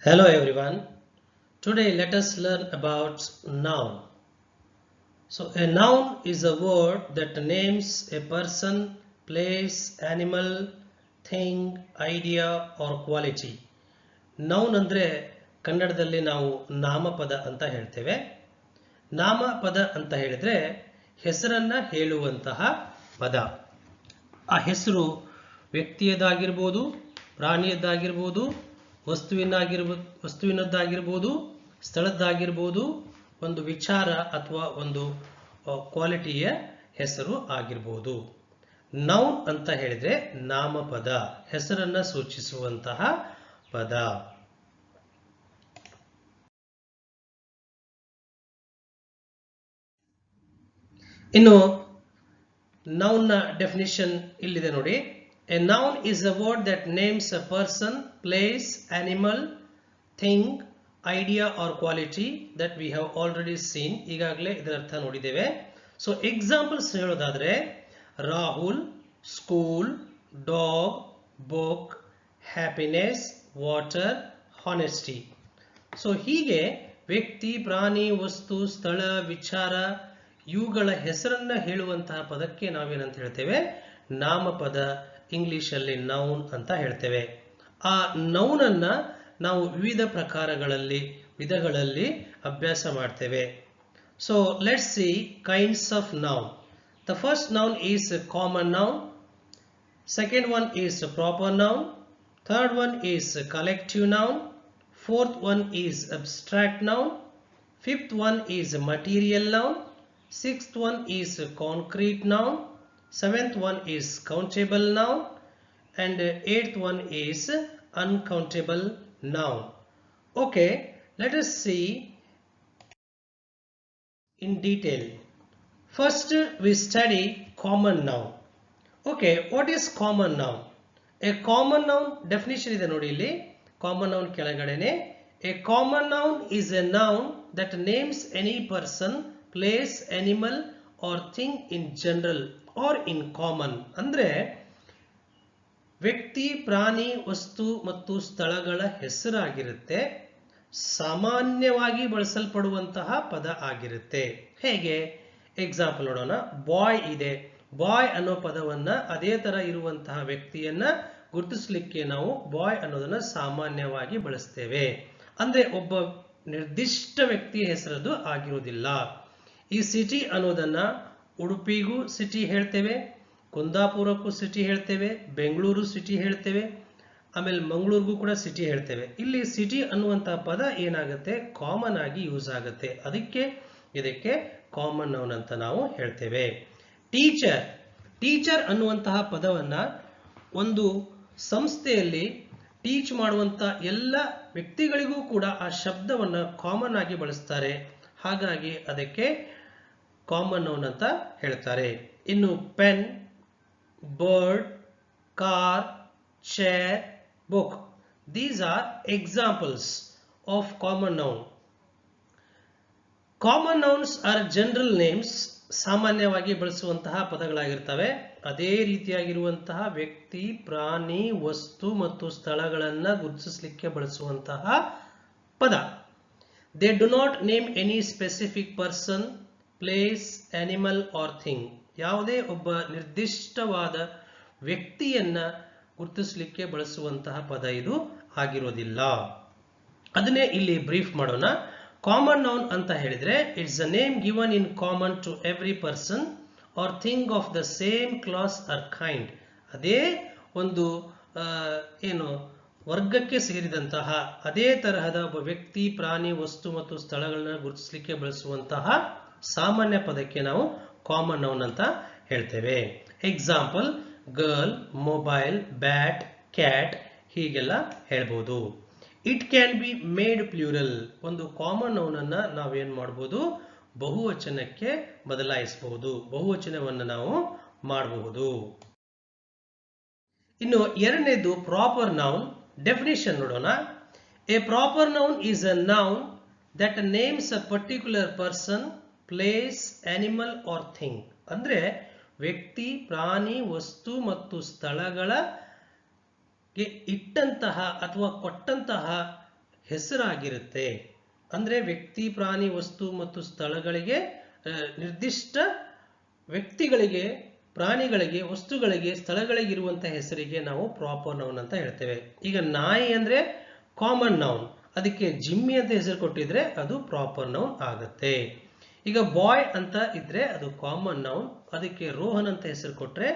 Hello everyone. Today let us learn about noun. So a noun is a word that names a person, place, animal, thing, idea or quality. Noun ಅಂದ್ರೆ ಕನ್ನಡದಲ್ಲಿ ನಾವು ನಾಮಪದ ಅಂತ ಹೇಳ್ತೇವೆ. ನಾಮಪದ ಅಂತ ಹೇಳಿದ್ರೆ ಹೆಸರನ್ನ ಹೇಳುವಂತಹ ಪದ. ಆ ಹೆಸರು ವ್ಯಕ್ತಿಯದಾಗಿರ್ಬೋದು, ಪ್ರಾಣಿಯದ್ದಾಗಿರ್ಬೋದು, ವಸ್ತುವಿನದ್ದಾಗಿರ್ಬೋದು, ಸ್ಥಳದ್ದಾಗಿರ್ಬೋದು, ಒಂದು ವಿಚಾರ ಅಥವಾ ಒಂದು ಕ್ವಾಲಿಟಿಯ ಹೆಸರು ಆಗಿರ್ಬೋದು. ನೌನ್ ಅಂತ ಹೇಳಿದ್ರೆ ನಾಮಪದ, ಹೆಸರನ್ನ ಸೂಚಿಸುವಂತಹ ಪದ. ಇನ್ನು ನೌನ್ನ ಡೆಫಿನಿಷನ್ ಇಲ್ಲಿದೆ ನೋಡಿ. A noun is a word that names a person, place, animal, thing, idea or quality that we have already seen. ಈಗಾಗಲೇ ಇದರ ಅರ್ಥ ನೋಡಿದ್ದೇವೆ. ಸೊ ಎಕ್ಸಾಂಪಲ್ಸ್ ಹೇಳೋದಾದ್ರೆ Rahul, school, dog, book, happiness, water, honesty. So ಹೀಗೆ ವ್ಯಕ್ತಿ, ಪ್ರಾಣಿ, ವಸ್ತು, ಸ್ಥಳ, ವಿಚಾರ ಇವುಗಳ ಹೆಸರನ್ನ ಹೇಳುವಂತಹ ಪದಕ್ಕೆ ನಾವೇನಂತ ಹೇಳ್ತೇವೆ? ನಾಮಪದ, ಇಂಗ್ಲಿಷಲ್ಲಿ ನೌನ್ ಅಂತ ಹೇಳ್ತೇವೆ. ಆ ನೌನನ್ನ ನಾವು ವಿವಿಧ ಪ್ರಕಾರಗಳಲ್ಲಿ, ವಿಧಗಳಲ್ಲಿ ಅಭ್ಯಾಸ ಮಾಡ್ತೇವೆ. So let's see kinds of noun. The first noun is common noun, second one is proper noun, third one is collective noun, fourth one is abstract noun, fifth one is material noun, sixth one is concrete noun, seventh one is countable noun, and eighth one is uncountable noun. Okay, let us see in detail. First we study common noun. Okay, what is common noun? A common noun definition ಇದೆ ನೋಡಿ ಇಲ್ಲಿ, common noun ಕೆಳಗಡೆನೆ. A common noun is a noun that names any person, place, animal or thing in general or in common. ಅಂದ್ರೆ ವ್ಯಕ್ತಿ, ಪ್ರಾಣಿ, ವಸ್ತು ಮತ್ತು ಸ್ಥಳಗಳ ಹೆಸರಾಗಿರುತ್ತೆ, ಸಾಮಾನ್ಯವಾಗಿ ಬಳಸಲ್ಪಡುವಂತಹ ಪದ ಆಗಿರುತ್ತೆ. ಹೇಗೆ? ಎಕ್ಸಾಂಪಲ್ ನೋಡೋಣ. ಬಾಯ್ ಇದೆ. ಬಾಯ್ ಅನ್ನೋ ಪದವನ್ನ ಅದೇ ತರ ಇರುವಂತಹ ವ್ಯಕ್ತಿಯನ್ನ ಗುರುತಿಸಲಿಕ್ಕೆ ನಾವು ಬಾಯ್ ಅನ್ನೋದನ್ನ ಸಾಮಾನ್ಯವಾಗಿ ಬಳಸ್ತೇವೆ. ಅಂದ್ರೆ ಒಬ್ಬ ನಿರ್ದಿಷ್ಟ ವ್ಯಕ್ತಿಯ ಹೆಸರದು ಆಗಿರೋದಿಲ್ಲ. ಈ ಸಿಟಿ ಅನ್ನೋದನ್ನ ಉಡುಪಿಗೂ ಸಿಟಿ ಹೇಳ್ತೇವೆ, ಕುಂದಾಪುರಕ್ಕೂ ಸಿಟಿ ಹೇಳ್ತೇವೆ, ಬೆಂಗಳೂರು ಸಿಟಿ ಹೇಳ್ತೇವೆ, ಆಮೇಲೆ ಮಂಗಳೂರಿಗೂ ಕೂಡ ಸಿಟಿ ಹೇಳ್ತೇವೆ. ಇಲ್ಲಿ ಸಿಟಿ ಅನ್ನುವಂತಹ ಪದ ಏನಾಗುತ್ತೆ? ಕಾಮನ್ ಆಗಿ ಯೂಸ್ ಆಗುತ್ತೆ. ಅದಕ್ಕೆ ಇದಕ್ಕೆ ಕಾಮನ್ ನೌನ್ ಅಂತ ನಾವು ಹೇಳ್ತೇವೆ. ಟೀಚರ್, ಟೀಚರ್ ಅನ್ನುವಂತಹ ಪದವನ್ನ ಒಂದು ಸಂಸ್ಥೆಯಲ್ಲಿ ಟೀಚ್ ಮಾಡುವಂತ ಎಲ್ಲ ವ್ಯಕ್ತಿಗಳಿಗೂ ಕೂಡ ಆ ಶಬ್ದವನ್ನ ಕಾಮನ್ ಆಗಿ ಬಳಸ್ತಾರೆ. ಹಾಗಾಗಿ ಅದಕ್ಕೆ ಕಾಮನ್ ನೌನ್ ಅಂತ ಹೇಳ್ತಾರೆ. ಇನ್ನು pen, bird, car, chair, book, these are examples of common noun. Common nouns are general names, ಸಾಮಾನ್ಯವಾಗಿ ಬಳಸುವಂತಹ ಪದಗಳಾಗಿರ್ತವೆ. ಅದೇ ರೀತಿಯಾಗಿರುವಂತಹ ವ್ಯಕ್ತಿ, ಪ್ರಾಣಿ, ವಸ್ತು ಮತ್ತು ಸ್ಥಳಗಳನ್ನ ಗುರುತಿಸಲಿಕ್ಕೆ ಬಳಸುವಂತಹ ಪದ. They do not name any specific person, place, animal or thing. ಯಾವುದೇ ಒಬ್ಬ ನಿರ್ದಿಷ್ಟವಾದ ವ್ಯಕ್ತಿಯನ್ನ ಗುರುತಿಸಲಿಕ್ಕೆ ಬಳಸುವಂತಹ ಪದ ಇದು ಆಗಿರೋದಿಲ್ಲ. ಅದನ್ನೇ ಇಲ್ಲಿ ಬ್ರೀಫ್ ಮಾಡೋಣ. ಕಾಮನ್ ನೌನ್ ಅಂತ ಹೇಳಿದ್ರೆ it's a name given in common to every person or thing of the same class or kind. ಅದೇ ಒಂದು ಏನು ವರ್ಗಕ್ಕೆ ಸೇರಿದಂತಹ ಅದೇ ತರಹದ ಒಬ್ಬ ವ್ಯಕ್ತಿ, ಪ್ರಾಣಿ, ವಸ್ತು ಮತ್ತು ಸ್ಥಳಗಳನ್ನ ಗುರುತಿಸಲಿಕ್ಕೆ ಬಳಸುವಂತಹ ಸಾಮಾನ್ಯ ಪದಕ್ಕೆ ನಾವು ಕಾಮನ್ ನೌನ್ ಅಂತ ಹೇಳ್ತೇವೆ. Example girl, mobile, bat, cat ಹೀಗೆಲ್ಲ ಹೇಳ್ಬೋದು. It can be made plural. ಒಂದು ಕಾಮನ್ ನೌನ್ ಅನ್ನ ನಾವೇನ್ ಮಾಡಬಹುದು? ಬಹುವಚನಕ್ಕೆ ಬದಲಾಯಿಸಬಹುದು, ಬಹುವಚನವನ್ನು ನಾವು ಮಾಡಬಹುದು. ಇನ್ನು ಎರಡನೇದು ಪ್ರಾಪರ್ ನೌನ್. ಡೆಫಿನಿಷನ್ ನೋಡೋಣ. A proper noun is a noun that names a particular person, place, animal or thing. ಅಂದ್ರೆ ವ್ಯಕ್ತಿ, ಪ್ರಾಣಿ, ವಸ್ತು ಮತ್ತು ಸ್ಥಳಗಳ ಇಟ್ಟಂತಹ ಅಥವಾ ಕೊಟ್ಟಂತಹ ಹೆಸರಾಗಿರುತ್ತೆ. ಅಂದ್ರೆ ವ್ಯಕ್ತಿ, ಪ್ರಾಣಿ, ವಸ್ತು ಮತ್ತು ಸ್ಥಳಗಳಿಗೆ, ನಿರ್ದಿಷ್ಟ ವ್ಯಕ್ತಿಗಳಿಗೆ, ಪ್ರಾಣಿಗಳಿಗೆ, ವಸ್ತುಗಳಿಗೆ, ಸ್ಥಳಗಳಿಗೆ ಇರುವಂತಹ ಹೆಸರಿಗೆ ನಾವು ಪ್ರಾಪರ್ ನೌನ್ ಅಂತ ಹೇಳ್ತೇವೆ. ಈಗ ನಾಯಿ ಅಂದ್ರೆ ಕಾಮನ್ ನೌನ್, ಅದಕ್ಕೆ ಜಿಮ್ಮಿ ಅಂತ ಹೆಸರು ಕೊಟ್ಟಿದ್ರೆ ಅದು ಪ್ರಾಪರ್ ನೌನ್ ಆಗುತ್ತೆ. ಈಗ ಬಾಯ್ ಅಂತ ಇದ್ರೆ ಅದು ಕಾಮನ್ ನೌನ್, ಅದಕ್ಕೆ ರೋಹನ್ ಅಂತ ಹೆಸರು ಕೊಟ್ರೆ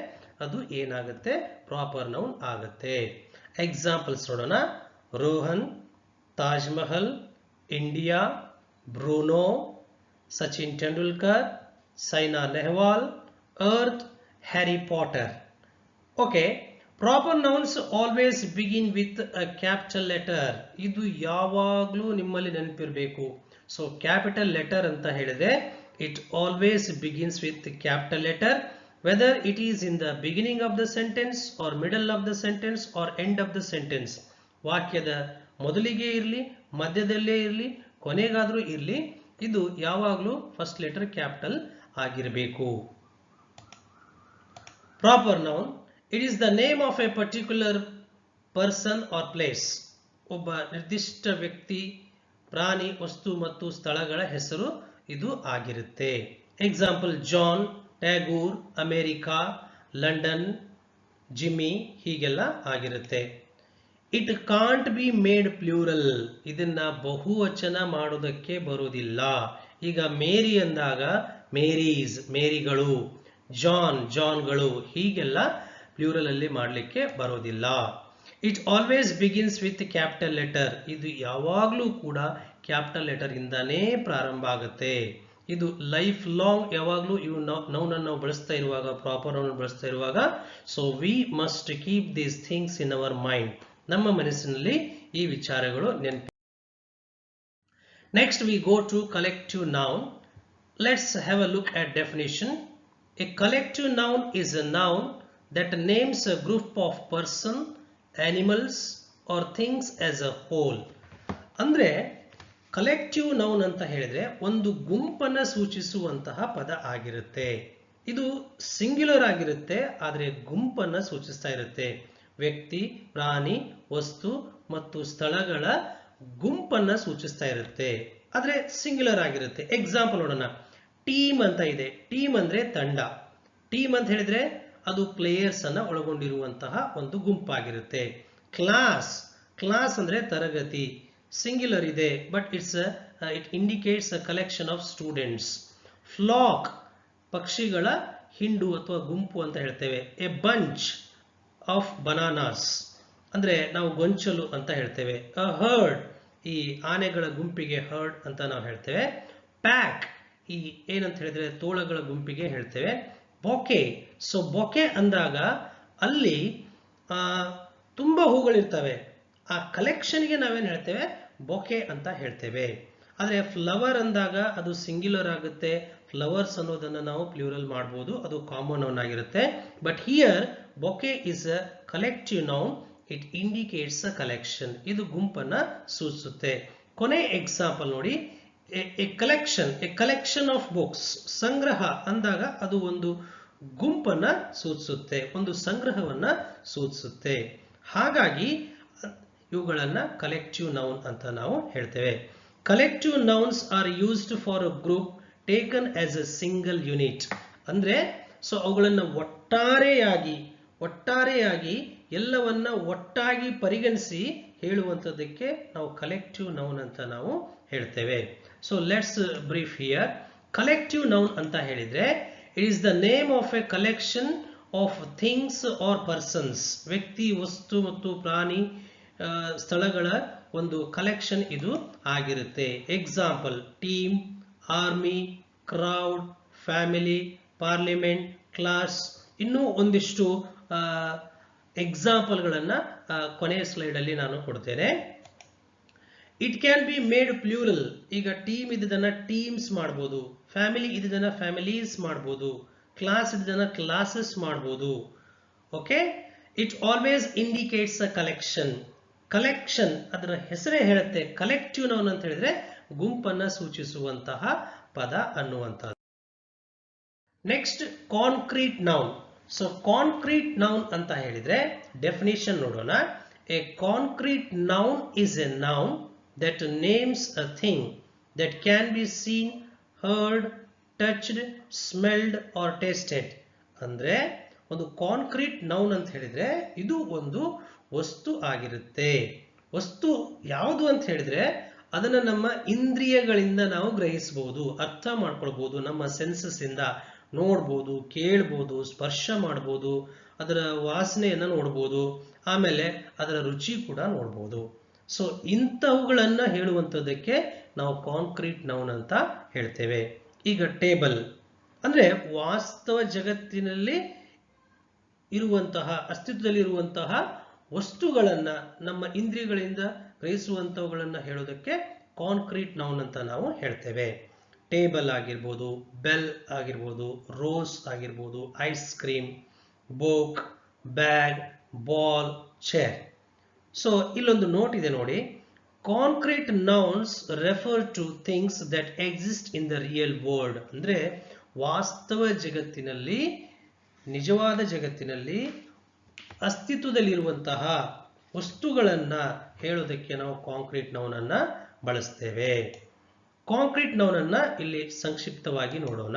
ಅದು ಏನಾಗುತ್ತೆ? ಪ್ರಾಪರ್ ನೌನ್ ಆಗುತ್ತೆ. ಎಕ್ಸಾಂಪಲ್ಸ್ ನೋಡೋಣ. Rohan, Taj Mahal, India, Bruno, Sachin Tendulkar, Saina Nehwal, Earth, Harry Potter. Okay, proper nouns always begin with a capital letter. ಇದು ಯಾವಾಗಲೂ ನಿಮ್ಮಲ್ಲಿ ನೆನಪಿರಬೇಕು. ಸೊ ಕ್ಯಾಪಿಟಲ್ ಲೆಟರ್ ಅಂತ ಹೇಳಿದ್ರೆ it always begins with capital letter, whether it is in the beginning of the sentence or middle of the sentence or end of the sentence. ವಾಕ್ಯದ ಮೊದಲಿಗೆ ಇರಲಿ, ಮಧ್ಯದಲ್ಲೇ ಇರಲಿ, ಕೊನೆಗಾದ್ರೂ ಇರಲಿ, ಇದು ಯಾವಾಗಲೂ ಫಸ್ಟ್ ಲೆಟರ್ ಕ್ಯಾಪಿಟಲ್ ಆಗಿರಬೇಕು. Proper noun, it is the name of a particular person or place. ಒಬ್ಬ ನಿರ್ದಿಷ್ಟ ವ್ಯಕ್ತಿ, ಪ್ರಾಣಿ, ವಸ್ತು ಮತ್ತು ಸ್ಥಳಗಳ ಹೆಸರು ಇದು ಆಗಿರುತ್ತೆ. Example John, Tagore, America, London, Jimmy, ಹೀಗೆಲ್ಲ ಆಗಿರುತ್ತೆ. It can't be made plural. ಇದನ್ನ ಬಹುವಚನ ಮಾಡೋದಕ್ಕೆ ಬರುವುದಿಲ್ಲ. ಈಗ ಮೇರಿ ಅಂದಾಗ ಮೇರೀಸ್, ಮೇರಿಗಳು, ಜಾನ್, ಜಾನ್ಗಳು, ಹೀಗೆಲ್ಲ ಪ್ಲೂರಲ್ ಅಲ್ಲಿ ಮಾಡಲಿಕ್ಕೆ ಬರೋದಿಲ್ಲ. It always begins with capital letter. ಇದು ಯಾವಾಗಲೂ ಕೂಡ ಕ್ಯಾಪಿಟಲ್ ಲೆಟರ್ ಇಂದಾನೇ ಪ್ರಾರಂಭ ಆಗುತ್ತೆ. ಇದು ಲೈಫ್ ಲಾಂಗ್ ಯಾವಾಗಲೂ ಇವು ನೌನ್ ಅನ್ನು ನಾವು ಬಳಸ್ತಾ ಇರುವಾಗ, ಪ್ರಾಪರ್ ನೌನ್ ಬಳಸ್ತಾ ಇರುವಾಗ, so we must keep these things in our mind. ನಮ್ಮ ಮನಸ್ಸಿನಲ್ಲಿ ಈ ವಿಚಾರಗಳು ನೆನಪು. Next we go to collective noun. Let's have a look at definition. A collective noun is a noun that names a group of person, animals or things as a whole. ಅಂದ್ರೆ collective noun ಅಂತ ಹೇಳಿದ್ರೆ ಒಂದು ಗುಂಪನ್ನ ಸೂಚಿಸುವಂತಹ ಪದ ಆಗಿರುತ್ತೆ. ಇದು singular ಆಗಿರುತ್ತೆ, ಆದರೆ ಗುಂಪನ್ನ ಸೂಚಿಸ್ತಾ ಇರುತ್ತೆ. ವ್ಯಕ್ತಿ, ಪ್ರಾಣಿ, ವಸ್ತು ಮತ್ತು ಸ್ಥಳಗಳ ಗುಂಪನ್ನ ಸೂಚಿಸ್ತಾ ಇರುತ್ತೆ, ಆದ್ರೆ ಸಿಂಗ್ಯುಲರ್ ಆಗಿರುತ್ತೆ. ಎಕ್ಸಾಂಪಲ್ ನೋಡೋಣ. ಟೀಮ್ ಅಂತ ಇದೆ. ಟೀಮ್ ಅಂದ್ರೆ ತಂಡ. ಟೀಮ್ ಅಂತ ಹೇಳಿದ್ರೆ ಅದು ಪ್ಲೇಯರ್ಸ್ ಅನ್ನ ಒಳಗೊಂಡಿರುವಂತಹ ಒಂದು ಗುಂಪಾಗಿರುತ್ತೆ. ಕ್ಲಾಸ್, ಕ್ಲಾಸ್ ಅಂದ್ರೆ ತರಗತಿ, ಸಿಂಗ್ಯುಲರ್ ಇದೆ, but it indicates a collection of students. Flock, ಪಕ್ಷಿಗಳ ಹಿಂಡು ಅಥವಾ ಗುಂಪು ಅಂತ ಹೇಳ್ತೇವೆ. ಎ ಬಂಚ್ ಆಫ್ ಬನಾನಾಸ್ ಅಂದ್ರೆ ನಾವು ಗೊಂಚಲು ಅಂತ ಹೇಳ್ತೇವೆ. ಅ ಹರ್ಡ್, ಈ ಆನೆಗಳ ಗುಂಪಿಗೆ ಹರ್ಡ್ ಅಂತ ನಾವು ಹೇಳ್ತೇವೆ. ಪ್ಯಾಕ್, ಈ ಏನಂತ ಹೇಳಿದ್ರೆ ತೋಳಗಳ ಗುಂಪಿಗೆ ಹೇಳ್ತೇವೆ. ಬೊಕೆ, ಸೊ ಬೊಕೆ ಅಂದಾಗ ಅಲ್ಲಿ ತುಂಬಾ ಹೂಗಳಿರ್ತವೆ, ಆ ಕಲೆಕ್ಷನ್ಗೆ ನಾವೇನ್ ಹೇಳ್ತೇವೆ? ಬೊಕೆ ಅಂತ ಹೇಳ್ತೇವೆ. ಆದ್ರೆ ಫ್ಲವರ್ ಅಂದಾಗ ಅದು ಸಿಂಗ್ಯುಲರ್ ಆಗುತ್ತೆ. ಫ್ಲವರ್ಸ್ ಅನ್ನೋದನ್ನ ನಾವು ಪ್ಲೂರಲ್ ಮಾಡಬಹುದು, ಅದು ಕಾಮನ್ ನೌನ್ ಆಗಿರುತ್ತೆ. But here bouquet is a collective noun, it indicates a collection. ಇದು ಗುಂಪನ್ನ ಸೂಚಿಸುತ್ತೆ. ಕೊನೆ ಎಕ್ಸಾಂಪಲ್ ನೋಡಿ. ಎ ಕಲೆಕ್ಷನ್ ಆಫ್ ಬುಕ್ಸ್, ಸಂಗ್ರಹ ಅಂದಾಗ ಅದು ಒಂದು ಗುಂಪನ್ನ ಸೂಚಿಸುತ್ತೆ, ಒಂದು ಸಂಗ್ರಹವನ್ನ ಸೂಚಿಸುತ್ತೆ. ಹಾಗಾಗಿ ಇವುಗಳನ್ನ ಕಲೆಕ್ಟಿವ್ ನೌನ್ ಅಂತ ನಾವು ಹೇಳ್ತೇವೆ. Collective nouns are used for a group taken as a single unit. ಅಂದ್ರೆ ಸೊ ಅವುಗಳನ್ನ ಒಟ್ಟಾರೆಯಾಗಿ ಎಲ್ಲವನ್ನ ಒಟ್ಟಾಗಿ ಪರಿಗಣಿಸಿ ಹೇಳುವಂತದಕ್ಕೆ ನಾವು ಕಲೆಕ್ಟಿವ್ ನೌನ್ ಅಂತ ನಾವು ಹೇಳ್ತೇವೆ. So let's brief here. Collective noun ಅಂತ ಹೇಳಿದ್ರೆ it is the name of A collection of things are persons. ವ್ಯಕ್ತಿ, ವಸ್ತು ಮತ್ತು ಪ್ರಾಣಿ, ಸ್ಥಳಗಳ ಒಂದು ಕಲೆಕ್ಷನ್ ಇದು ಆಗಿರುತ್ತೆ. Example team, army, crowd, family, parliament, class. ಇನ್ನೂ ಒಂದಿಷ್ಟು ಎಕ್ಸಾಂಪಲ್ಗಳನ್ನ ಕೊನೆಯ ಸ್ಲೈಡ್ ಅಲ್ಲಿ ನಾನು ಕೊಡ್ತೇನೆ. It can be made plural. ಈಗ ಟೀಮ್ ಇದನ್ನ ಟೀಮ್ಸ್ ಮಾಡಬಹುದು, ಫ್ಯಾಮಿಲಿ ಇದನ್ನ ಫ್ಯಾಮಿಲೀಸ್ ಮಾಡಬಹುದು, ಕ್ಲಾಸ್ ಇದನ್ನ ಕ್ಲಾಸಸ್ ಮಾಡಬಹುದು. Okay, it always indicates a collection. Collection ಅದರ ಹೆಸರೇ ಹೇಳುತ್ತೆ. ಕಲೆಕ್ಟಿವ್ ನೌನ್ ಅಂತ ಹೇಳಿದ್ರೆ ಗುಂಪನ್ನ ಸೂಚಿಸುವಂತಹ ಪದ ಅನ್ನುವಂಥದ್ದು. Next concrete noun. So concrete noun ಅಂತ ಹೇಳಿದ್ರೆ ಡೆಫಿನಿಷನ್ ನೋಡೋಣ. A concrete noun is A noun that names a thing that can be seen, heard, touched, smelled or tasted. ಅಂದ್ರೆ ಒಂದು ಕಾಂಕ್ರೀಟ್ ನೌನ್ ಅಂತ ಹೇಳಿದ್ರೆ ಇದು ಒಂದು ವಸ್ತು ಆಗಿರುತ್ತೆ. ವಸ್ತು ಯಾವುದು ಅಂತ ಹೇಳಿದ್ರೆ ಅದನ್ನ ನಮ್ಮ ಇಂದ್ರಿಯಗಳಿಂದ ನಾವು ಗ್ರಹಿಸಬಹುದು, ಅರ್ಥ ಮಾಡ್ಕೊಳ್ಬಹುದು, ನಮ್ಮ ಸೆನ್ಸಸ್ ಇಂದ ನೋಡ್ಬೋದು, ಕೇಳ್ಬೋದು, ಸ್ಪರ್ಶ ಮಾಡ್ಬೋದು, ಅದರ ವಾಸನೆಯನ್ನ ನೋಡ್ಬೋದು, ಆಮೇಲೆ ಅದರ ರುಚಿ ಕೂಡ ನೋಡ್ಬೋದು. ಸೊ ಇಂಥವುಗಳನ್ನ ಹೇಳುವಂಥದ್ದಕ್ಕೆ ನಾವು ಕಾಂಕ್ರೀಟ್ ನೌನ್ ಅಂತ ಹೇಳ್ತೇವೆ. ಈಗ ಟೇಬಲ್ ಅಂದ್ರೆ ವಾಸ್ತವ ಜಗತ್ತಿನಲ್ಲಿ ಇರುವಂತಹ, ಅಸ್ತಿತ್ವದಲ್ಲಿರುವಂತಹ ವಸ್ತುಗಳನ್ನ ನಮ್ಮ ಇಂದ್ರಿಯಗಳಿಂದ ಗ್ರಹಿಸುವಂತವುಗಳನ್ನ ಹೇಳೋದಕ್ಕೆ ಕಾಂಕ್ರೀಟ್ ನೌನ್ ಅಂತ ನಾವು ಹೇಳ್ತೇವೆ. ಟೇಬಲ್ ಆಗಿರ್ಬೋದು, ಬೆಲ್ ಆಗಿರ್ಬೋದು, ರೋಸ್ ಆಗಿರ್ಬೋದು, ice cream, book, bag, ball, chair. So ಇಲ್ಲೊಂದು ನೋಟ್ ಇದೆ ನೋಡಿ. Concrete nouns refer to things that exist in the real world. ಅಂದ್ರೆ ವಾಸ್ತವ ಜಗತ್ತಿನಲ್ಲಿ, ನಿಜವಾದ ಜಗತ್ತಿನಲ್ಲಿ ಅಸ್ತಿತ್ವದಲ್ಲಿರುವಂತಹ ವಸ್ತುಗಳನ್ನ ಹೇಳೋದಕ್ಕೆ ನಾವು ಕಾಂಕ್ರೀಟ್ ನೌನ್ ಅನ್ನ ಬಳಸ್ತೇವೆ. ಕಾಂಕ್ರೀಟ್ ನೌನ್ ಅನ್ನ ಇಲ್ಲಿ ಸಂಕ್ಷಿಪ್ತವಾಗಿ ನೋಡೋಣ.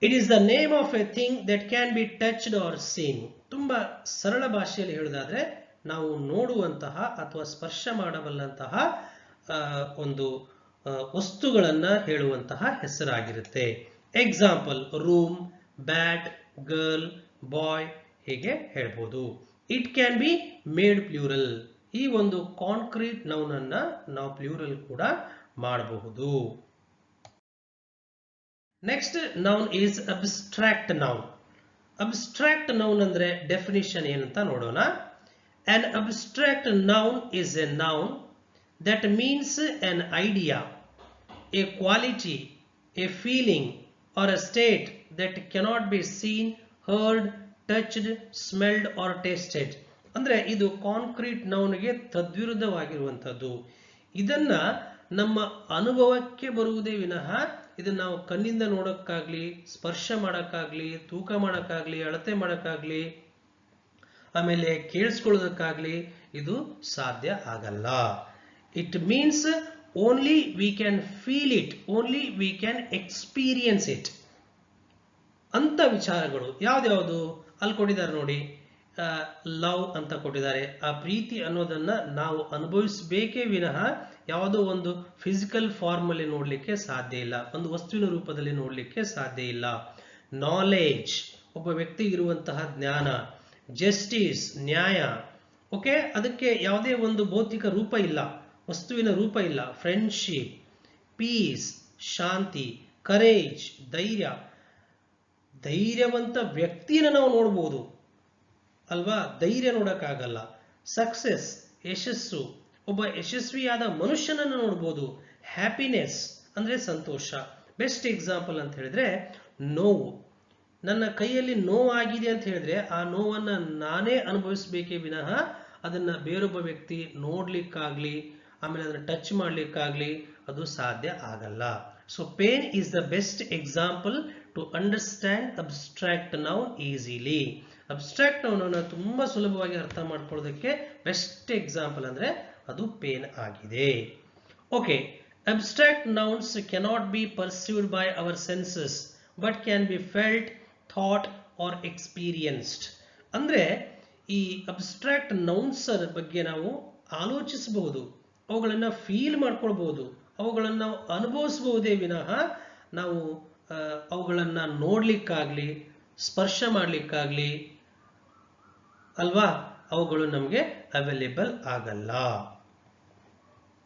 It is the name of A thing that can B touched are seen. ತುಂಬಾ ಸರಳ ಭಾಷೆಯಲ್ಲಿ ಹೇಳೋದಾದ್ರೆ ನಾವು ನೋಡುವಂತಹ ಅಥವಾ ಸ್ಪರ್ಶ ಮಾಡಬಲ್ಲಂತಹ ಒಂದು ವಸ್ತುಗಳನ್ನ ಹೇಳುವಂತಹ ಹೆಸರಾಗಿರುತ್ತೆ. ಎಕ್ಸಾಂಪಲ್ ರೂಮ್, ಬ್ಯಾಟ್, ಗರ್ಲ್, ಬಾಯ್ ಹೀಗೆ ಹೇಳ್ಬೋದು. It can be made plural. ಈ ಒಂದು ಕಾಂಕ್ರೀಟ್ ನೌನ್ ಅನ್ನ ನಾವು ಪ್ಲೂರಲ್ ಕೂಡ ಮಾಡಬಹುದು. Next noun is abstract noun. Abstract noun ಅಂದ್ರೆ ಡೆಫಿನಿಷನ್ ಏನಂತ ನೋಡೋಣ. An abstract noun is a noun that means an idea, a quality, a feeling or a state that cannot be seen, heard, touched, smelled or tasted. ಅಂದ್ರೆ ಇದು concrete ನೌನ್ಗೆ ತದ್ವಿರುದ್ಧವಾಗಿರುವಂಥದ್ದು. ಇದನ್ನ ನಮ್ಮ ಅನುಭವಕ್ಕೆ ಬರುವುದೇ ವಿನಃ ಇದನ್ನ ನಾವು ಕಣ್ಣಿಂದ ನೋಡಕ್ಕಾಗ್ಲಿ, ಸ್ಪರ್ಶ ಮಾಡಕ್ಕಾಗ್ಲಿ, ತೂಕ ಮಾಡಕ್ಕಾಗ್ಲಿ, ಅಳತೆ ಮಾಡಕ್ಕಾಗ್ಲಿ, ಆಮೇಲೆ ಕೇಳಿಸ್ಕೊಳ್ಳೋದಕ್ಕಾಗ್ಲಿ ಇದು ಸಾಧ್ಯ ಆಗಲ್ಲ. It means only we can feel it, only we can experience it ಅಂತ ವಿಚಾರಗಳು ಯಾವ್ದ್ಯಾವುದು ಅಲ್ಲಿ ಕೊಟ್ಟಿದ್ದಾರೆ ನೋಡಿ. ಲವ್ ಅಂತ ಕೊಟ್ಟಿದ್ದಾರೆ. ಆ ಪ್ರೀತಿ ಅನ್ನೋದನ್ನ ನಾವು ಅನುಭವಿಸಬೇಕೇ ವಿನಃ ಯಾವುದೋ ಒಂದು ಫಿಸಿಕಲ್ ಫಾರ್ಮ್ ಅಲ್ಲಿ ನೋಡ್ಲಿಕ್ಕೆ ಸಾಧ್ಯ ಇಲ್ಲ, ಒಂದು ವಸ್ತುವಿನ ರೂಪದಲ್ಲಿ ನೋಡ್ಲಿಕ್ಕೆ ಸಾಧ್ಯ ಇಲ್ಲ. ನಾಲೆಜ್, ಒಬ್ಬ ವ್ಯಕ್ತಿ ಇರುವಂತಹ ಜ್ಞಾನ. ಜಸ್ಟಿಸ್, ನ್ಯಾಯ. ಓಕೆ, ಅದಕ್ಕೆ ಯಾವುದೇ ಒಂದು ಭೌತಿಕ ರೂಪ ಇಲ್ಲ, ವಸ್ತುವಿನ ರೂಪ ಇಲ್ಲ. ಫ್ರೆಂಡ್ಶಿಪ್, ಪೀಸ್, ಶಾಂತಿ. ಕರೇಜ್, ಧೈರ್ಯ. ಧೈರ್ಯವಂತ ವ್ಯಕ್ತಿನ ನಾವು ನೋಡ್ಬೋದು ಅಲ್ವಾ, ಧೈರ್ಯ ನೋಡಕ್ಕಾಗಲ್ಲ. ಸಕ್ಸೆಸ್, ಯಶಸ್ಸು, ಒಬ್ಬ ಯಶಸ್ವಿಯಾದ ಮನುಷ್ಯನನ್ನು ನೋಡ್ಬೋದು. ಹ್ಯಾಪಿನೆಸ್ ಅಂದ್ರೆ ಸಂತೋಷ. ಬೆಸ್ಟ್ ಎಕ್ಸಾಂಪಲ್ ಅಂತ ಹೇಳಿದ್ರೆ ನೋವು. ನನ್ನ ಕೈಯಲ್ಲಿ ನೋವಾಗಿದೆ ಅಂತ ಹೇಳಿದ್ರೆ ಆ ನೋವನ್ನ ನಾನೇ ಅನುಭವಿಸಬೇಕೇ ವಿನಃ ಅದನ್ನ ಬೇರೊಬ್ಬ ವ್ಯಕ್ತಿ ನೋಡ್ಲಿಕ್ಕಾಗ್ಲಿ, ಆಮೇಲೆ ಅದನ್ನ ಟಚ್ ಮಾಡ್ಲಿಕ್ಕಾಗ್ಲಿ ಅದು ಸಾಧ್ಯ ಆಗಲ್ಲ. So pain is the best example to understand abstract noun easily. Abstract noun ಅನ್ನು ತುಂಬಾ ಸುಲಭವಾಗಿ ಅರ್ಥ ಮಾಡ್ಕೊಳ್ಳೋದಕ್ಕೆ ಬೆಸ್ಟ್ ಎಕ್ಸಾಂಪಲ್ ಅಂದ್ರೆ ಅದು ಪೇನ್ ಆಗಿದೆ. Okay, abstract nouns cannot be perceived by our senses but can be felt, thought or experienced. ಅಂದ್ರೆ ಈ ಅಬ್ಸ್ಟ್ರಾಕ್ಟ್ ನೌನ್ಸ್ ಬಗ್ಗೆ ನಾವು ಆಲೋಚಿಸಬಹುದು, ಅವುಗಳನ್ನ ಫೀಲ್ ಮಾಡ್ಕೊಳ್ಬಹುದು, ಅವುಗಳನ್ನ ನಾವು ಅನುಭವಿಸಬಹುದೇ ವಿನಃ ನಾವು ಅವುಗಳನ್ನ ನೋಡ್ಲಿಕ್ಕಾಗ್ಲಿ, ಸ್ಪರ್ಶ ಮಾಡ್ಲಿಕ್ಕಾಗ್ಲಿ ಅಲ್ವಾ, ಅವುಗಳು ನಮಗೆ ಅವೈಲೇಬಲ್ ಆಗಲ್ಲ.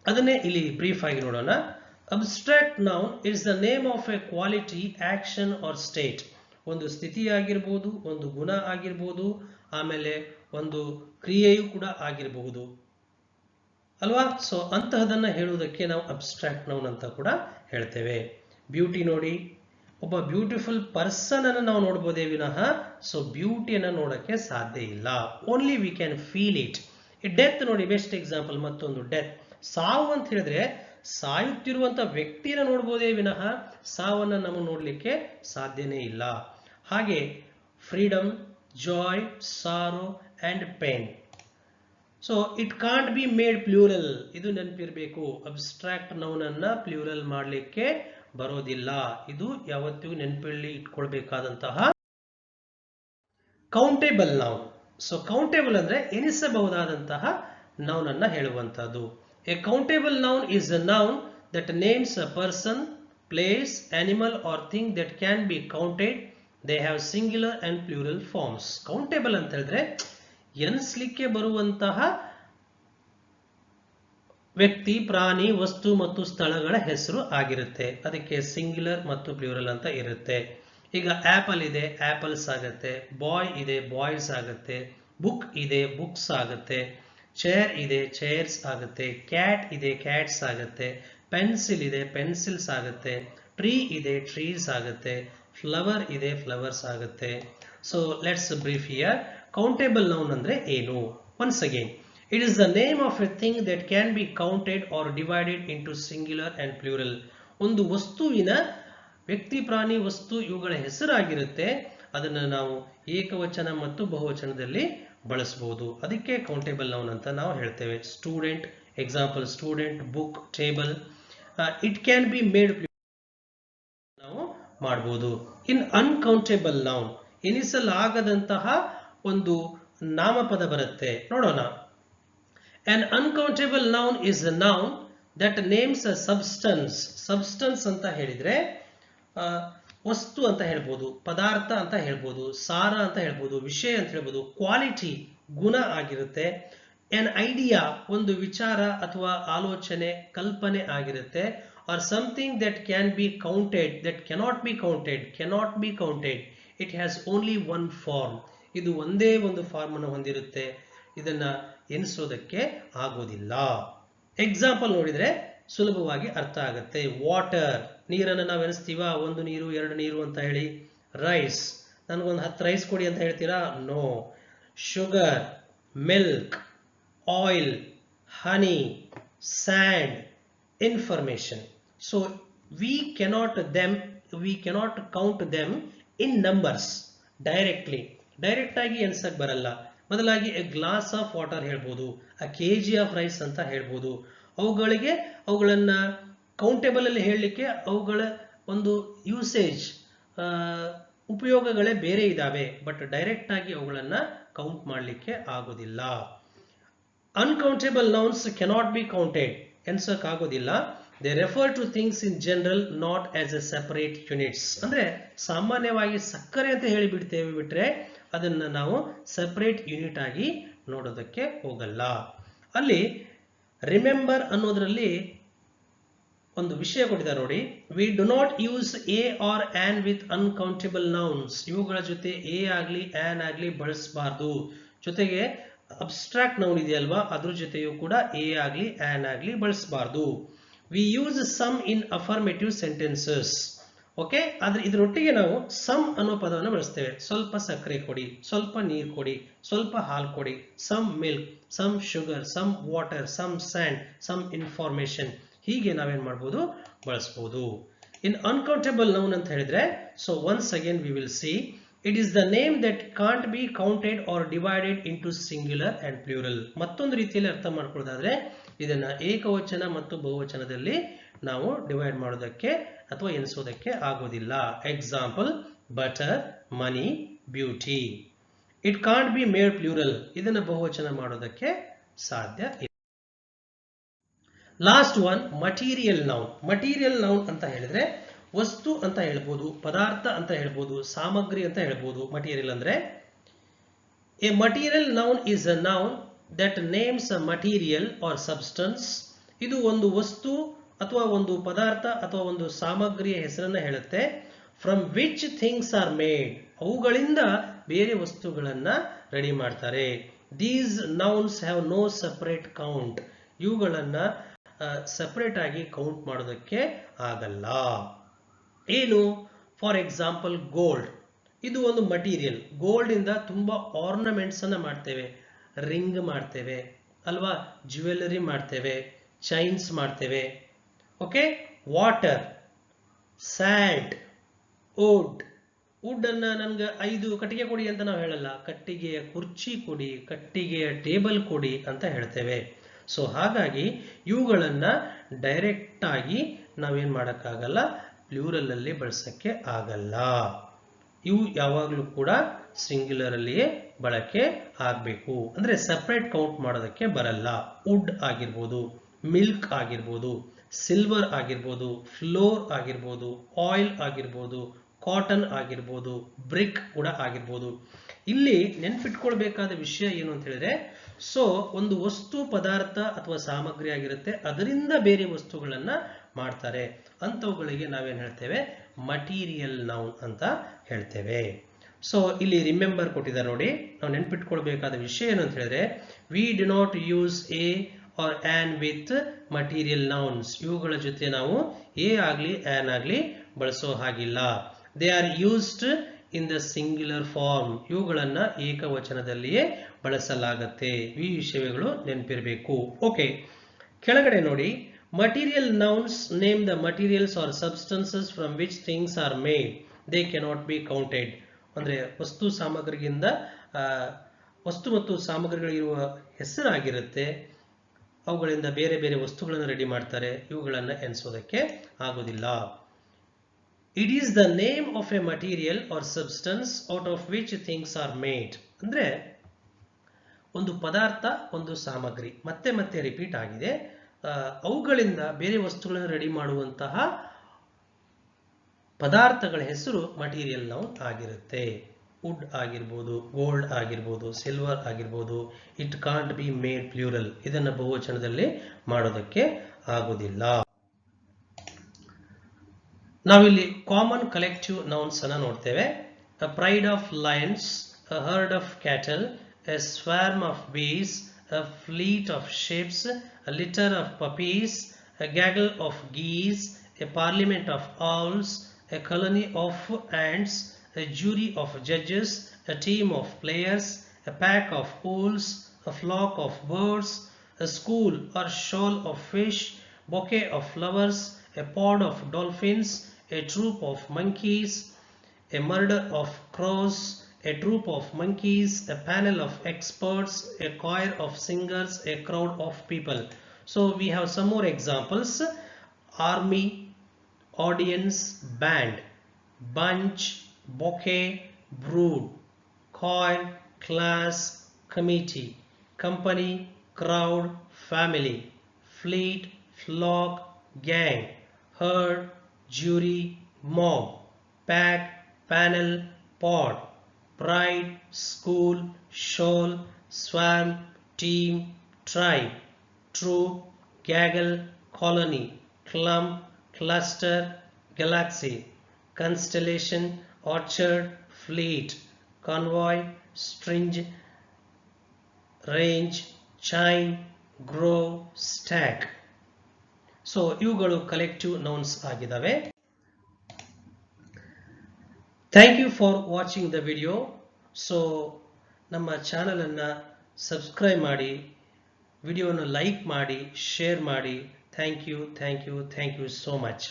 ಅದನ್ನೇ ಇಲ್ಲಿ ಬ್ರೀಫ್ ಆಗಿ ನೋಡೋಣ. Abstract noun is the name of a quality, action or state. ಒಂದು ಸ್ಥಿತಿ ಆಗಿರ್ಬೋದು, ಒಂದು ಗುಣ ಆಗಿರ್ಬೋದು, ಆಮೇಲೆ ಒಂದು ಕ್ರಿಯೆಯೂ ಕೂಡ ಆಗಿರಬಹುದು ಅಲ್ವಾ. ಸೊ ಅಂತಹದನ್ನ ಹೇಳುವುದಕ್ಕೆ ನಾವು ಅಬ್ಸ್ಟ್ರಾಕ್ಟ್ ನೌನ್ ಅಂತ ಕೂಡ ಹೇಳ್ತೇವೆ. ಬ್ಯೂಟಿ ನೋಡಿ, ಒಬ್ಬ ಬ್ಯೂಟಿಫುಲ್ ಪರ್ಸನ್ ಅನ್ನು ನಾವು ನೋಡ್ಬೋದೇ ವಿನಃ ಸೊ ಬ್ಯೂಟಿಯನ್ನ ನೋಡಕ್ಕೆ ಸಾಧ್ಯ ಇಲ್ಲ. Only we can feel it. Death ನೋಡಿ, ಬೆಸ್ಟ್ ಎಕ್ಸಾಂಪಲ್ ಮತ್ತೊಂದು. ಡೆತ್, ಸಾವು ಅಂತ ಹೇಳಿದ್ರೆ ಸಾಯುತ್ತಿರುವಂತ ವ್ಯಕ್ತಿಯನ್ನ ನೋಡ್ಬೋದೇ ವಿನಃ ಸಾವನ್ನ ನಮಗೆ ನೋಡ್ಲಿಕ್ಕೆ ಸಾಧ್ಯನೇ ಇಲ್ಲ. ಹಾಗೆ freedom, joy, sorrow and pain. So it can't be made plural. ಇದು ನೆನಪಿರಬೇಕು, ಅಬ್ಸ್ಟ್ರಾಕ್ಟ್ ನೌನ್ ಅನ್ನ ಪ್ಲೂರಲ್ ಮಾಡಲಿಕ್ಕೆ ಬರೋದಿಲ್ಲ. ಇದು ಯಾವತ್ತಿಗೂ ನೆನಪಲ್ಲಿ ಇಟ್ಕೊಳ್ಬೇಕಾದಂತಹ ಕೌಂಟೇಬಲ್ ನೌನ್. ಸೊ ಕೌಂಟೇಬಲ್ ಅಂದ್ರೆ ಎಣಿಸಬಹುದಾದಂತಹ ನೌನ್ ಅನ್ನ ಹೇಳುವಂತಹದ್ದು. A countable noun is a noun that names a person, place, animal or thing that can be counted. They have singular and plural forms. Countable ಅಂತ ಹೇಳಿದ್ರೆ ಎಣಿಸ್ಲಿಕ್ಕೆ ಬರುವಂತಹ ವ್ಯಕ್ತಿ, ಪ್ರಾಣಿ, ವಸ್ತು ಮತ್ತು ಸ್ಥಳಗಳ ಹೆಸರು ಆಗಿರುತ್ತೆ. ಅದಕ್ಕೆ ಸಿಂಗ್ಯುಲರ್ ಮತ್ತು ಪ್ಲೂರಲ್ ಅಂತ ಇರುತ್ತೆ. ಈಗ ಆಪಲ್ ಇದೆ, ಆಪಲ್ಸ್ ಆಗುತ್ತೆ. ಬಾಯ್ ಇದೆ, ಬಾಯ್ಸ್ ಆಗುತ್ತೆ. ಬುಕ್ ಇದೆ, ಬುಕ್ಸ್ ಆಗುತ್ತೆ. ಚೇರ್ ಇದೆ, ಚೇರ್ಸ್ ಆಗುತ್ತೆ. ಕ್ಯಾಟ್ ಇದೆ, ಕ್ಯಾಟ್ಸ್ ಆಗುತ್ತೆ. ಪೆನ್ಸಿಲ್ ಇದೆ, ಪೆನ್ಸಿಲ್ಸ್ ಆಗುತ್ತೆ. ಟ್ರೀ ಇದೆ, ಟ್ರೀಸ್ ಆಗುತ್ತೆ. ಫ್ಲವರ್ ಇದೆ, ಫ್ಲವರ್ಸ್ ಆಗುತ್ತೆ. So let's brief here. Countable noun ಅಂದ್ರೆ ಏನು? Once again, it is the name of a thing that can be counted or divided into singular and plural. ಒಂದು ವಸ್ತುವಿನ, ವ್ಯಕ್ತಿ, ಪ್ರಾಣಿ, ವಸ್ತು ಇವುಗಳ ಹೆಸರಾಗಿರುತ್ತೆ. ಅದನ್ನು ನಾವು ಏಕವಚನ ಮತ್ತು ಬಹುವಚನದಲ್ಲಿ ಬಳಸಬಹುದು. ಅದಕ್ಕೆ ಕೌಂಟೇಬಲ್ ನೌನ್ ಅಂತ ನಾವು ಹೇಳ್ತೇವೆ. Student, example student, book, table. It can be made ನಾವು ಮಾಡಬಹುದು. ಇನ್ ಅನ್ಕೌಂಟೇಬಲ್ ನೌನ್, ಎನಿಸಲಾಗದಂತಹ ಒಂದು ನಾಮಪದ ಬರುತ್ತೆ. ನೋಡೋಣ. An uncountable noun is a noun that names a substance. Substance ಅಂತ ಹೇಳಿದ್ರೆ ವಸ್ತು ಅಂತ ಹೇಳ್ಬೋದು, ಪದಾರ್ಥ ಅಂತ ಹೇಳ್ಬೋದು, ಸಾರ ಅಂತ ಹೇಳ್ಬೋದು, ವಿಷಯ ಅಂತ ಹೇಳ್ಬೋದು. ಕ್ವಾಲಿಟಿ ಗುಣ ಆಗಿರುತ್ತೆ. an idea ಒಂದು ವಿಚಾರ ಅಥವಾ ಆಲೋಚನೆ, ಕಲ್ಪನೆ ಆಗಿರುತ್ತೆ. or something that can be counted, that cannot be counted. It has only one form. ಇದು ಒಂದೇ ಒಂದು ಫಾರ್ಮ್ ಅನ್ನು ಹೊಂದಿರುತ್ತೆ. ಇದನ್ನ ಎನಿಸೋದಕ್ಕೆ ಆಗೋದಿಲ್ಲ. ಎಕ್ಸಾಂಪಲ್ ನೋಡಿದ್ರೆ ಸುಲಭವಾಗಿ ಅರ್ಥ ಆಗುತ್ತೆ. ವಾಟರ್, ನೀರನ್ನು ನಾವು ಎನಿಸ್ತೀವ, ಒಂದು ನೀರು, ಎರಡು ನೀರು ಅಂತ ಹೇಳಿ. ರೈಸ್, ನನಗೊಂದು 10 ರೈಸ್ ಕೊಡಿ ಅಂತ ಹೇಳ್ತೀರಾ? No. Sugar, milk, oil, honey, sand, information. So we cannot count them in numbers directly. Direct ಆಗಿ ಎನ್ಸಕ್ ಬರಲ್ಲ. ಬದಲಾಗಿ ಎ ಗ್ಲಾಸ್ ಆಫ್ ವಾಟರ್ ಹೇಳ್ಬೋದು, ಅ kg ಆಫ್ ರೈಸ್ ಅಂತ ಹೇಳ್ಬೋದು. ಅವುಗಳನ್ನ ಕೌಂಟೇಬಲ್ ಅಲ್ಲಿ ಹೇಳಲಿಕ್ಕೆ ಅವುಗಳ ಒಂದು ಯೂಸೇಜ್, ಉಪಯೋಗಗಳೇ ಬೇರೆ ಇದಾವೆ. ಬಟ್ ಡೈರೆಕ್ಟ್ ಆಗಿ ಅವುಗಳನ್ನ ಕೌಂಟ್ ಮಾಡಲಿಕ್ಕೆ ಆಗೋದಿಲ್ಲ. Uncountable nouns cannot be counted, ಎನ್ಸಕ್ ಆಗೋದಿಲ್ಲ. They refer to things in general, not as a separate units. ಅಂದ್ರೆ ಸಾಮಾನ್ಯವಾಗಿ ಸಕ್ಕರೆ ಅಂತ ಹೇಳಿಬಿಡ್ತೇವೆ, ಬಿಟ್ರೆ ಅದನ್ನ ನಾವು ಸೆಪರೇಟ್ ಯೂನಿಟ್ ಆಗಿ ನೋಡೋದಕ್ಕೆ ಹೋಗಲ್ಲ. ಅಲ್ಲಿ ರಿಮೆಂಬರ್ ಅನ್ನೋದ್ರಲ್ಲಿ ಒಂದು ವಿಷಯ ಕೊಟ್ಟಿದ್ದಾರೆ ನೋಡಿ. We do not use a or an with uncountable nouns. ಇವುಗಳ ಜೊತೆ ಎ ಆಗ್ಲಿ ಆನ್ ಆಗ್ಲಿ ಬಳಸಬಾರ್ದು. ಜೊತೆಗೆ ಅಬ್ಸ್ಟ್ರಾಕ್ಟ್ ನೌನ್ ಇದೆಯಲ್ವಾ, ಅದ್ರ ಜೊತೆಯೂ ಕೂಡ ಎ ಆಗ್ಲಿ ಆನ್ ಆಗ್ಲಿ ಬಳಸಬಾರ್ದು. We use some in affirmative sentences. Okay, ಆದ್ರೆ ಇದರೊಟ್ಟಿಗೆ ನಾವು ಸಮ್ ಅನ್ನೋ ಪದವನ್ನು ಬಳಸ್ತೇವೆ. ಸ್ವಲ್ಪ ಸಕ್ಕರೆ ಕೊಡಿ, ಸ್ವಲ್ಪ ನೀರು ಕೊಡಿ, ಸ್ವಲ್ಪ ಹಾಲು ಕೊಡಿ. Some milk, some sugar, some water, some sand, some information. ಹೀಗೆ ನಾವೇನ್ ಮಾಡ್ಬೋದು, ಬಳಸಬಹುದು. ಇನ್ ಅನ್ಕೌಂಟೇಬಲ್ ನೌನ್ ಅಂತ ಹೇಳಿದ್ರೆ, so once again we will see, it is the name that can't be counted or divided into singular and plural. ಮತ್ತೊಂದು ರೀತಿಯಲ್ಲಿ ಅರ್ಥ ಮಾಡ್ಕೊಳ್ಳೋದಾದ್ರೆ, ಇದನ್ನ ಏಕವಚನ ಮತ್ತು ಬಹುವಚನದಲ್ಲಿ ನಾವು ಡಿವೈಡ್ ಮಾಡೋದಕ್ಕೆ ಅಥವಾ ಎನಿಸೋದಕ್ಕೆ ಆಗೋದಿಲ್ಲ. Example butter, money, beauty. It can't be made plural. ಇದನ್ನ ಬಹುವಚನ ಮಾಡೋದಕ್ಕೆ ಸಾಧ್ಯ ಇಲ್ಲ. Last one, material noun. Material noun ಅಂತ ಹೇಳಿದ್ರೆ ವಸ್ತು ಅಂತ ಹೇಳ್ಬೋದು, ಪದಾರ್ಥ ಅಂತ ಹೇಳ್ಬೋದು, ಸಾಮಗ್ರಿ ಅಂತ ಹೇಳ್ಬೋದು. ಮಟೀರಿಯಲ್ ಅಂದ್ರೆ, a material noun is a noun that names a material or substance. ಇದು ಒಂದು ವಸ್ತು ಅಥವಾ ಒಂದು ಪದಾರ್ಥ ಅಥವಾ ಒಂದು ಸಾಮಗ್ರಿಯ ಹೆಸರನ್ನ ಹೇಳುತ್ತೆ. From which things are made. ಅವುಗಳಿಂದ ಬೇರೆ ವಸ್ತುಗಳನ್ನ ರೆಡಿ ಮಾಡ್ತಾರೆ. These nouns have no separate count. ಇವುಗಳನ್ನ ಸಪರೇಟ್ ಆಗಿ ಕೌಂಟ್ ಮಾಡೋದಕ್ಕೆ ಆಗಲ್ಲ. ಏನು? For example gold. ಇದು ಒಂದು ಮಟೀರಿಯಲ್. ಗೋಲ್ಡ್ ಇಂದ ತುಂಬಾ ಆರ್ನಮೆಂಟ್ಸ್ ಅನ್ನ ಮಾಡ್ತೇವೆ. ರಿಂಗ್ ಮಾಡ್ತೇವೆ ಅಲ್ವಾ, ಜ್ಯುವೆಲರಿ ಮಾಡ್ತೇವೆ, ಚೈನ್ಸ್ ಮಾಡ್ತೇವೆ. Okay, water, sand, wood, wood ಅನ್ನ ನನ್ಗೆ 5 ಕಟ್ಟಿಗೆ ಕೊಡಿ ಅಂತ ನಾವು ಹೇಳಲ್ಲ, ಕಟ್ಟಿಗೆಯ ಕುರ್ಚಿ ಕೊಡಿ, ಕಟ್ಟಿಗೆಯ ಟೇಬಲ್ ಕೊಡಿ ಅಂತ ಹೇಳ್ತೇವೆ. ಸೊ ಹಾಗಾಗಿ ಇವುಗಳನ್ನ ಡೈರೆಕ್ಟ್ ಆಗಿ ನಾವೇನ್ ಮಾಡೋಕ್ಕಾಗಲ್ಲ, ಪ್ಲೂರಲ್ ಅಲ್ಲಿ ಬಳಸಕ್ಕೆ ಆಗಲ್ಲ. ಇವು ಯಾವಾಗಲೂ ಕೂಡ ಸಿಂಗ್ಯುಲರ್ ಅಲ್ಲಿಯೇ ಬಳಕೆ ಆಗಬೇಕು. ಅಂದ್ರೆ ಸೆಪರೇಟ್ ಕೌಂಟ್ ಮಾಡೋದಕ್ಕೆ ಬರಲ್ಲ. ವುಡ್ ಆಗಿರ್ಬೋದು, ಮಿಲ್ಕ್ ಆಗಿರ್ಬೋದು, ಸಿಲ್ವರ್ ಆಗಿರ್ಬೋದು, ಫ್ಲೋರ್ ಆಗಿರ್ಬೋದು, ಆಯಿಲ್ ಆಗಿರ್ಬೋದು, ಕಾಟನ್ ಆಗಿರ್ಬೋದು, ಬ್ರಿಕ್ ಕೂಡ ಆಗಿರ್ಬೋದು. ಇಲ್ಲಿ ನೆನ್ಪಿಟ್ಕೊಳ್ಬೇಕಾದ ವಿಷಯ ಏನು ಅಂತ ಹೇಳಿದ್ರೆ, ಸೊ ಒಂದು ವಸ್ತು ಪದಾರ್ಥ ಅಥವಾ ಸಾಮಗ್ರಿ ಆಗಿರುತ್ತೆ, ಅದರಿಂದ ಬೇರೆ ವಸ್ತುಗಳನ್ನ ಮಾಡ್ತಾರೆ, ಅಂತವುಗಳಿಗೆ ನಾವೇನ್ ಹೇಳ್ತೇವೆ, ಮಟೀರಿಯಲ್ ನೌನ್ ಅಂತ ಹೇಳ್ತೇವೆ. ಸೊ ಇಲ್ಲಿ ರಿಮೆಂಬರ್ ಕೊಟ್ಟಿದ್ದಾರೆ ನೋಡಿ, ನಾವು ನೆನ್ಪಿಟ್ಕೊಳ್ಬೇಕಾದ ವಿಷಯ ಏನು ಅಂತ ಹೇಳಿದ್ರೆ, we do not use a or an with material nouns. ಇವುಗಳ ಜೊತೆ ನಾವು ಎ ಆಗ್ಲಿ ಆನ್ ಆಗ್ಲಿ ಬಳಸೋ ಹಾಗಿಲ್ಲ. They are used in the singular form. ಇವುಗಳನ್ನ ಏಕವಚನದಲ್ಲಿಯೇ ಬಳಸಲಾಗತ್ತೆ. ಈ ವಿಷಯಗಳು ನೆನಪಿರಬೇಕು. ಓಕೆ, ಕೆಳಗಡೆ ನೋಡಿ, material nouns name the materials or substances from which things are made. They cannot be counted. ಅಂದ್ರೆ ವಸ್ತು ಸಾಮಗ್ರಿಯಿಂದ ವಸ್ತು ಮತ್ತು ಸಾಮಗ್ರಿಗಳಿರುವ ಹೆಸರಾಗಿರುತ್ತೆ, ಅವುಗಳಿಂದ ಬೇರೆ ಬೇರೆ ವಸ್ತುಗಳನ್ನು ರೆಡಿ ಮಾಡ್ತಾರೆ, ಇವುಗಳನ್ನ ಎಣಿಸೋದಕ್ಕೆ ಆಗೋದಿಲ್ಲ. It is the name of a material or substance out of which things are made. ಅಂದ್ರೆ ಒಂದು ಪದಾರ್ಥ, ಒಂದು ಸಾಮಗ್ರಿ ಮತ್ತೆ ಮತ್ತೆ ರಿಪೀಟ್ ಆಗಿದೆ, ಅವುಗಳಿಂದ ಬೇರೆ ವಸ್ತುಗಳನ್ನು ರೆಡಿ ಮಾಡುವಂತಹ ಪದಾರ್ಥಗಳ ಹೆಸರು ಮಟೀರಿಯಲ್ ನೌನ್ ಆಗಿರುತ್ತೆ. ವುಡ್ ಆಗಿರ್ಬೋದು, ಗೋಲ್ಡ್ ಆಗಿರ್ಬೋದು, ಸಿಲ್ವರ್ ಆಗಿರ್ಬೋದು. It can't be made plural. ಇದನ್ನ ಬಹುವಚನದಲ್ಲಿ ಮಾಡೋದಕ್ಕೆ ಆಗೋದಿಲ್ಲ. ನಾವಿಲ್ಲಿ ಕಾಮನ್ ಕಲೆಕ್ಟಿವ್ ನೌನ್ಸ್ ಅನ್ನ ನೋಡ್ತೇವೆ. A pride of lions, a herd of cattle, a swarm of bees, a fleet of ships, a litter of puppies, a gaggle of geese, a parliament of owls, a colony of ants, a jury of judges, a team of players, a pack of wolves, a flock of birds, a school or shoal of fish, bouquet of flowers, a pod of dolphins, a troop of monkeys, a murder of crows, a troop of monkeys, a panel of experts, a choir of singers, a crowd of people. So we have some more examples. Army, audience, band, bunch, bouquet, brood, choir, class, committee, company, crowd, family, fleet, flock, gang, herd, jury, mob, pack, panel, pod, bride, school, shoal, swarm, team, tribe, troop, gaggle, colony, clump, cluster, galaxy, constellation, orchard, fleet, convoy, string, range, chime, grove, stack. So ಇವುಗಳು collective nouns ಆಗಿದ್ದಾವೆ. Thank you for watching the video. So ನಮ್ಮ channel ಅನ್ನ subscribe ಮಾಡಿ, ವಿಡಿಯೋನ like ಮಾಡಿ, share ಮಾಡಿ. Thank you so much.